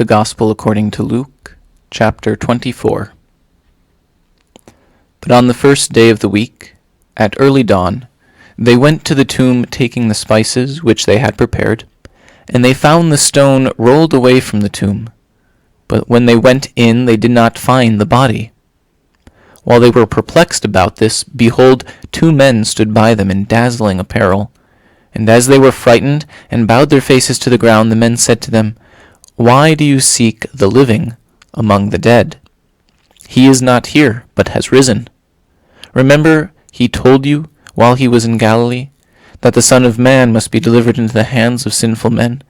The Gospel according to Luke, chapter 24. But on the first day of the week, at early dawn, they went to the tomb taking the spices which they had prepared, and they found the stone rolled away from the tomb. But when they went in, they did not find the body. While they were perplexed about this, behold, two men stood by them in dazzling apparel. And as they were frightened and bowed their faces to the ground, the men said to them, "Why do you seek the living among the dead? He is not here, but has risen. Remember, he told you, while he was in Galilee, that the Son of Man must be delivered into the hands of sinful men,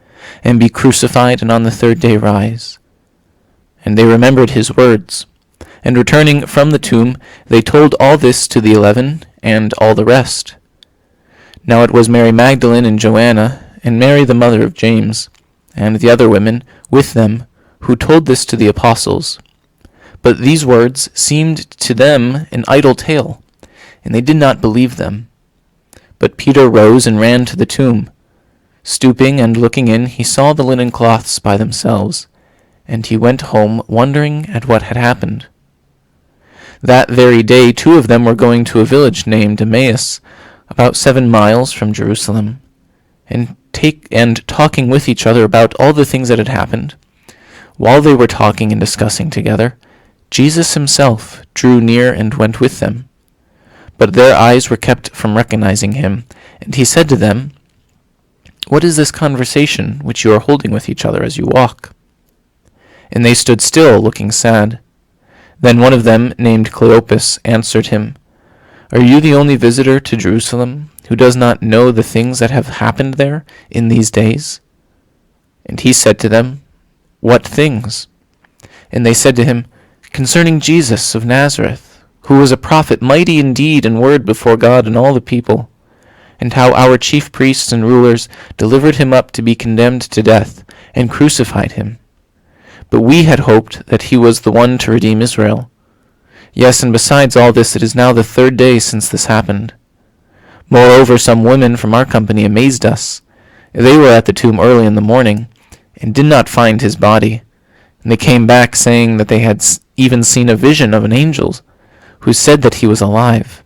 and be crucified, and on the third day rise." And they remembered his words. And returning from the tomb, they told all this to the 11 and all the rest. Now it was Mary Magdalene and Joanna, and Mary the mother of James, and the other women with them, who told this to the apostles. But these words seemed to them an idle tale, and they did not believe them. But Peter rose and ran to the tomb. Stooping and looking in, he saw the linen cloths by themselves, and he went home wondering at what had happened. That very day 2 of them were going to a village named Emmaus, about 7 miles from Jerusalem, and talking with each other about all the things that had happened. While they were talking and discussing together, Jesus himself drew near and went with them. But their eyes were kept from recognizing him, and he said to them, "What is this conversation which you are holding with each other as you walk?" And they stood still, looking sad. Then one of them, named Cleopas, answered him, "Are you the only visitor to Jerusalem who does not know the things that have happened there in these days?" And he said to them, "What things?" And they said to him, "Concerning Jesus of Nazareth, who was a prophet, mighty in deed and word before God and all the people, and how our chief priests and rulers delivered him up to be condemned to death, and crucified him. But we had hoped that he was the one to redeem Israel. Yes, and besides all this, it is now the 3rd day since this happened. Moreover, some women from our company amazed us. They were at the tomb early in the morning, and did not find his body. And they came back, saying that they had even seen a vision of an angel, who said that he was alive.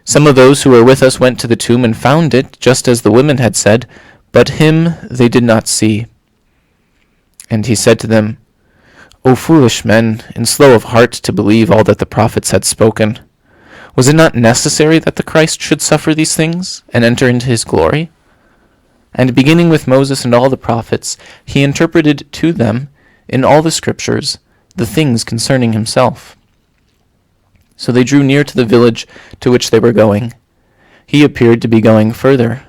Some of those who were with us went to the tomb and found it, just as the women had said, but him they did not see." And he said to them, "O foolish men, and slow of heart to believe all that the prophets had spoken. Was it not necessary that the Christ should suffer these things, and enter into his glory?" And beginning with Moses and all the prophets, he interpreted to them, in all the scriptures, the things concerning himself. So they drew near to the village to which they were going. He appeared to be going further,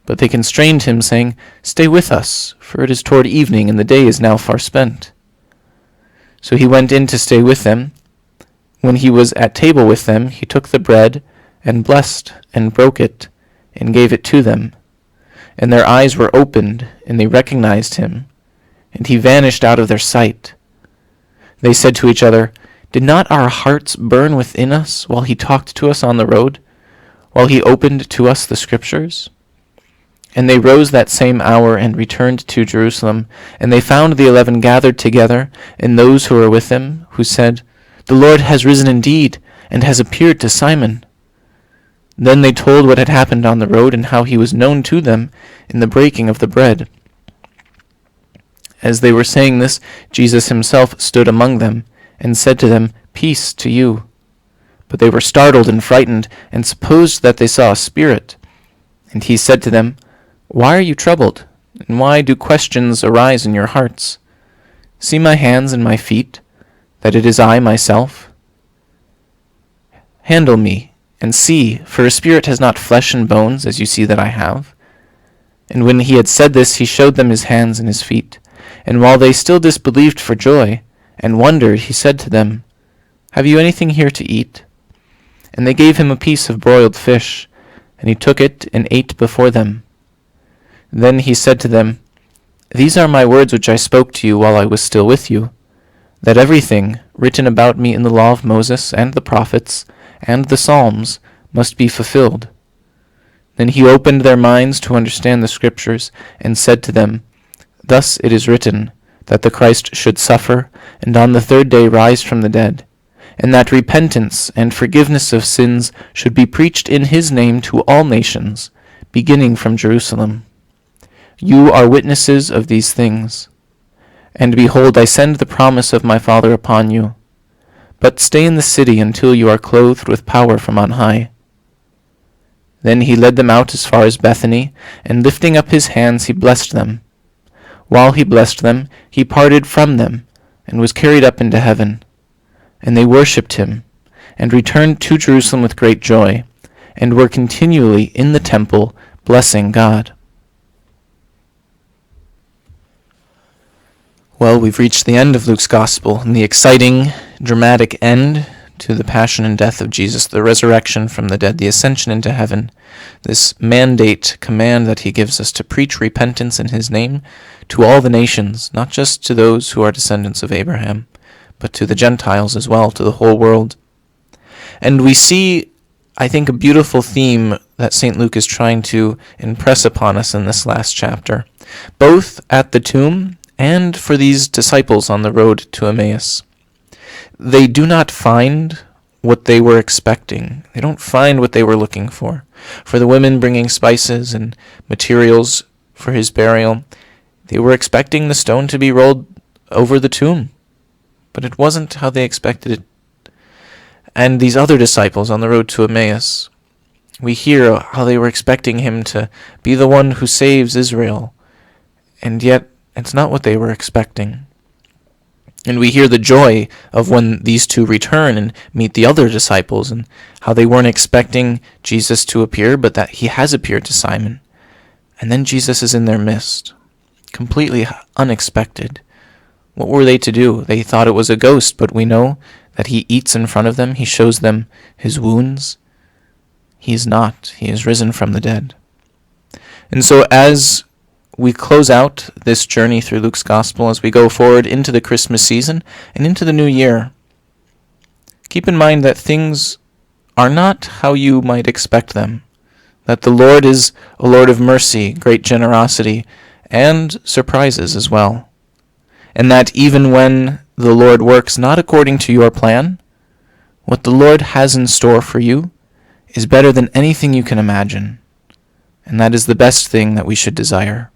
but they constrained him, saying, "Stay with us, for it is toward evening, and the day is now far spent." So he went in to stay with them. When he was at table with them, he took the bread, and blessed, and broke it, and gave it to them. And their eyes were opened, and they recognized him, and he vanished out of their sight. They said to each other, "Did not our hearts burn within us while he talked to us on the road, while he opened to us the scriptures?" And they rose that same hour and returned to Jerusalem, and they found the 11 gathered together, and those who were with them, who said, "The Lord has risen indeed, and has appeared to Simon." Then they told what had happened on the road, and how he was known to them in the breaking of the bread. As they were saying this, Jesus himself stood among them, and said to them, "Peace to you." But they were startled and frightened, and supposed that they saw a spirit. And he said to them, "Why are you troubled, and why do questions arise in your hearts? See my hands and my feet, that it is I myself. Handle me, and see, for a spirit has not flesh and bones, as you see that I have." And when he had said this, he showed them his hands and his feet. And while they still disbelieved for joy, and wondered, he said to them, "Have you anything here to eat?" And they gave him a piece of broiled fish, and he took it and ate before them. Then he said to them, "These are my words which I spoke to you while I was still with you, that everything written about me in the law of Moses and the prophets and the Psalms must be fulfilled." Then he opened their minds to understand the scriptures, and said to them, "Thus it is written, that the Christ should suffer, and on the third day rise from the dead, and that repentance and forgiveness of sins should be preached in his name to all nations, beginning from Jerusalem. You are witnesses of these things. And behold, I send the promise of my Father upon you. But stay in the city until you are clothed with power from on high. Then he led them out as far as Bethany, and lifting up his hands he blessed them. While he blessed them, he parted from them, and was carried up into heaven. And they worshipped him, and returned to Jerusalem with great joy, and were continually in the temple, blessing God. Well, we've reached the end of Luke's Gospel, and the exciting, dramatic end to the passion and death of Jesus, the resurrection from the dead, the ascension into heaven, this mandate, command that he gives us to preach repentance in his name to all the nations, not just to those who are descendants of Abraham, but to the Gentiles as well, to the whole world. And we see, I think, a beautiful theme that St. Luke is trying to impress upon us in this last chapter, both at the tomb and for these disciples on the road to Emmaus. They do not find what they were expecting. They don't find what they were looking for. For the women bringing spices and materials for his burial, they were expecting the stone to be rolled over the tomb, but it wasn't how they expected it. And these other disciples on the road to Emmaus, we hear how they were expecting him to be the one who saves Israel, and yet it's not what they were expecting. And we hear the joy of when these two return and meet the other disciples, and how they weren't expecting Jesus to appear, but that he has appeared to Simon. And then Jesus is in their midst, completely unexpected. What were they to do? They thought it was a ghost, but we know that he eats in front of them. He shows them his wounds. He is not. He is risen from the dead. And so as we close out this journey through Luke's Gospel, as we go forward into the Christmas season and into the new year, keep in mind that things are not how you might expect them, that the Lord is a Lord of mercy, great generosity, and surprises as well, and that even when the Lord works not according to your plan, what the Lord has in store for you is better than anything you can imagine, and that is the best thing that we should desire.